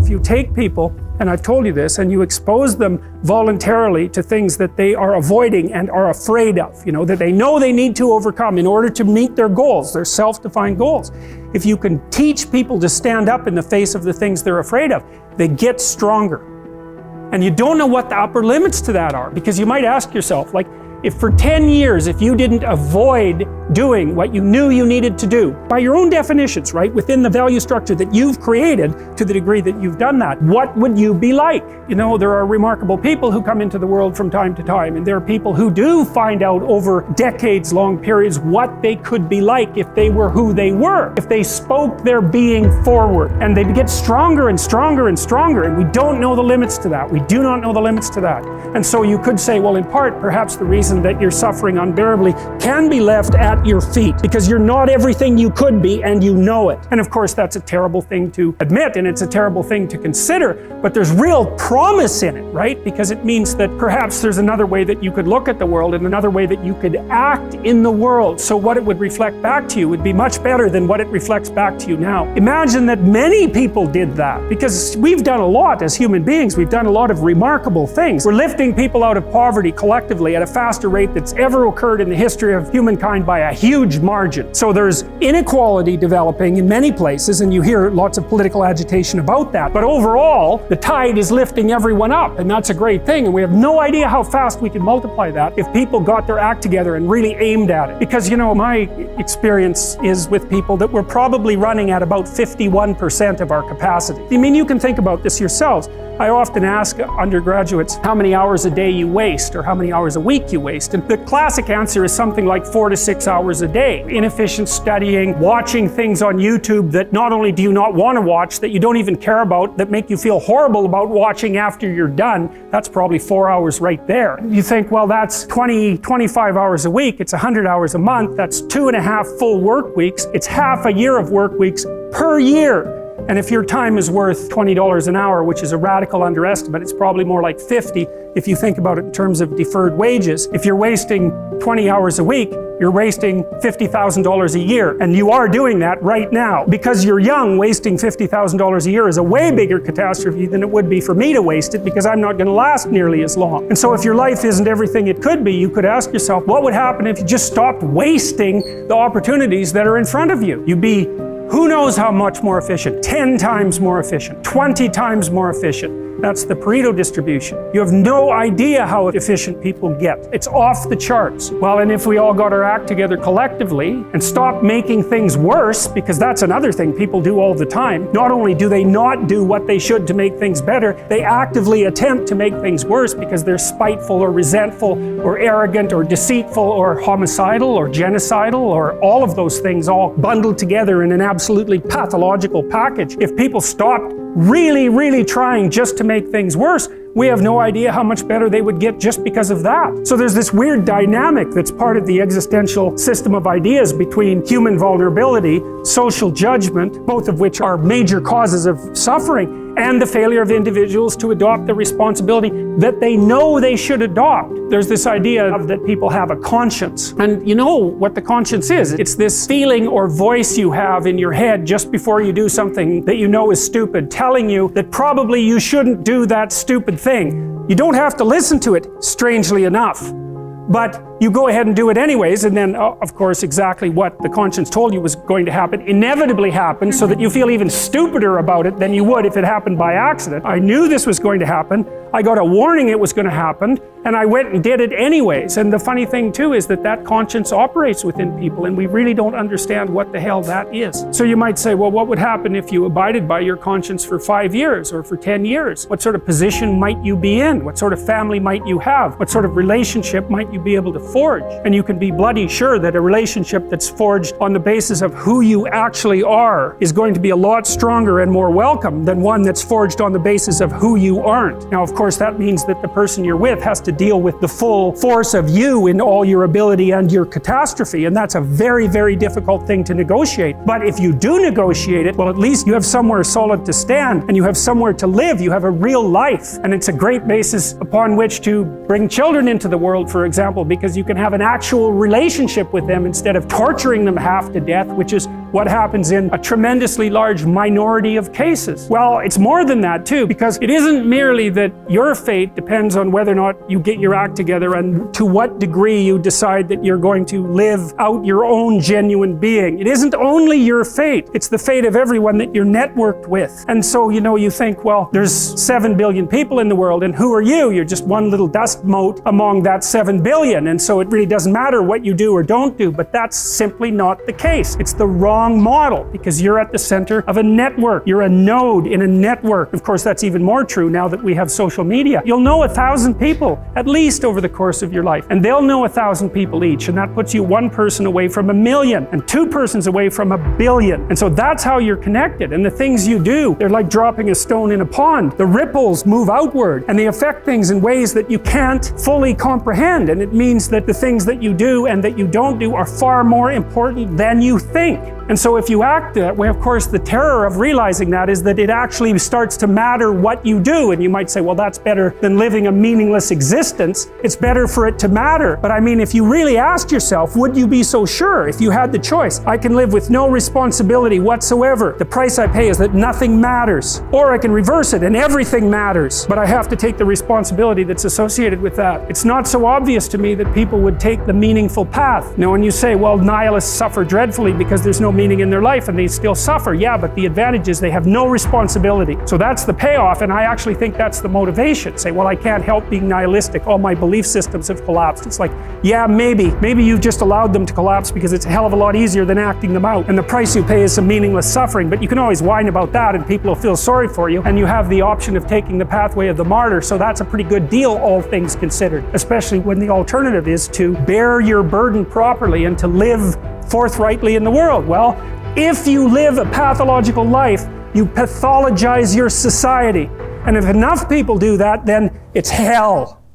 if you take people, and I've told you this, and you expose them voluntarily to things that they are avoiding and are afraid of, that they know they need to overcome in order to meet their goals, their self-defined goals. If you can teach people to stand up in the face of the things they're afraid of, they get stronger. And you don't know what the upper limits to that are, because you might ask yourself, like, if for 10 years, if you didn't avoid doing what you knew you needed to do, by your own definitions, right, within the value structure that you've created, to the degree that you've done that, what would you be like? There are remarkable people who come into the world from time to time, and there are people who do find out over decades-long periods what they could be like if they were who they were, if they spoke their being forward, and they'd get stronger and stronger and stronger, and we don't know the limits to that. We do not know the limits to that. And so you could say, well, in part, perhaps the reason that you're suffering unbearably can be left at your feet, because you're not everything you could be, and you know it. And of course, that's a terrible thing to admit, and it's a terrible thing to consider, but there's real promise in it, right? Because it means that perhaps there's another way that you could look at the world, and another way that you could act in the world, so what it would reflect back to you would be much better than what it reflects back to you now. Imagine that many people did that, because we've done a lot as human beings. We've done a lot of remarkable things. We're lifting people out of poverty collectively at a faster rate that's ever occurred in the history of humankind by a huge margin. So there's inequality developing in many places, and you hear lots of political agitation about that. But overall, the tide is lifting everyone up, and that's a great thing. And we have no idea how fast we can multiply that if people got their act together and really aimed at it. Because, my experience is with people that we're probably running at about 51% of our capacity. I mean, you can think about this yourselves. I often ask undergraduates how many hours a day you waste, or how many hours a week you waste. And the classic answer is something like 4 to 6 hours a day. Inefficient studying, watching things on YouTube that not only do you not want to watch, that you don't even care about, that make you feel horrible about watching after you're done. That's probably 4 hours right there. You think, well, that's 25 hours a week. It's 100 hours a month. That's 2.5 full work weeks. It's half a year of work weeks per year. And if your time is worth $20 an hour, which is a radical underestimate, it's probably more like 50 if you think about it in terms of deferred wages. If you're wasting 20 hours a week, you're wasting $50,000 a year. And you are doing that right now. Because you're young, wasting $50,000 a year is a way bigger catastrophe than it would be for me to waste it, because I'm not going to last nearly as long. And so if your life isn't everything it could be, you could ask yourself, what would happen if you just stopped wasting the opportunities that are in front of you? You'd be who knows how much more efficient, 10 times more efficient, 20 times more efficient. That's the Pareto distribution. You have no idea how efficient people get. It's off the charts. Well, and if we all got our act together collectively and stopped making things worse, because that's another thing people do all the time. Not only do they not do what they should to make things better, they actively attempt to make things worse because they're spiteful or resentful or arrogant or deceitful or homicidal or genocidal or all of those things all bundled together in an absolutely pathological package. If people stopped really trying just to make things worse, we have no idea how much better they would get just because of that. So there's this weird dynamic that's part of the existential system of ideas between human vulnerability, social judgment, both of which are major causes of suffering, and the failure of individuals to adopt the responsibility that they know they should adopt. There's this idea of that people have a conscience. And you know what the conscience is. It's this feeling or voice you have in your head just before you do something that you know is stupid, telling you that probably you shouldn't do that stupid thing. You don't have to listen to it, strangely enough. But you go ahead and do it anyways, and then, of course, exactly what the conscience told you was going to happen inevitably happens, so that you feel even stupider about it than you would if it happened by accident. I knew this was going to happen. I got a warning it was going to happen, and I went and did it anyways. And the funny thing, too, is that that conscience operates within people, and we really don't understand what the hell that is. So you might say, well, what would happen if you abided by your conscience for 5 years or for 10 years? What sort of position might you be in? What sort of family might you have? What sort of relationship might you be able to forge? And you can be bloody sure that a relationship that's forged on the basis of who you actually are is going to be a lot stronger and more welcome than one that's forged on the basis of who you aren't. Now, of course, that means that the person you're with has to deal with the full force of you in all your ability and your catastrophe, and that's a very difficult thing to negotiate. But if you do negotiate it, well, at least you have somewhere solid to stand, and you have somewhere to live. You have a real life, and it's a great basis upon which to bring children into the world, for example, because you can have an actual relationship with them instead of torturing them half to death, which is what happens in a tremendously large minority of cases? Well, it's more than that too, because it isn't merely that your fate depends on whether or not you get your act together and to what degree you decide that you're going to live out your own genuine being. It isn't only your fate, it's the fate of everyone that you're networked with. And so, you think, well, there's 7 billion people in the world, and who are you? You're just one little dust mote among that 7 billion, and so it really doesn't matter what you do or don't do, but that's simply not the case. It's the wrong model, because you're at the center of a network. You're a node in a network. Of course, that's even more true now that we have social media. You'll know 1,000 people, at least over the course of your life, and they'll know 1,000 people each, and that puts you one person away from 1,000,000, and two persons away from 1,000,000,000. And so that's how you're connected, and the things you do, they're like dropping a stone in a pond. The ripples move outward, and they affect things in ways that you can't fully comprehend, and it means that the things that you do and that you don't do are far more important than you think. And so if you act that way, of course, the terror of realizing that is that it actually starts to matter what you do. And you might say, well, that's better than living a meaningless existence. It's better for it to matter. But I mean, if you really asked yourself, would you be so sure if you had the choice? I can live with no responsibility whatsoever. The price I pay is that nothing matters. Or I can reverse it and everything matters. But I have to take the responsibility that's associated with that. It's not so obvious to me that people would take the meaningful path. Now, when you say, well, nihilists suffer dreadfully because there's no meaning in their life and they still suffer. Yeah, but the advantage is they have no responsibility. So that's the payoff, and I actually think that's the motivation. Say, well, I can't help being nihilistic. All my belief systems have collapsed. It's like, yeah, maybe you've just allowed them to collapse because it's a hell of a lot easier than acting them out. And the price you pay is some meaningless suffering, but you can always whine about that and people will feel sorry for you, and you have the option of taking the pathway of the martyr. So that's a pretty good deal, all things considered, especially when the alternative is to bear your burden properly and to live forthrightly in the world. Well, if you live a pathological life, you pathologize your society. And if enough people do that, then it's hell.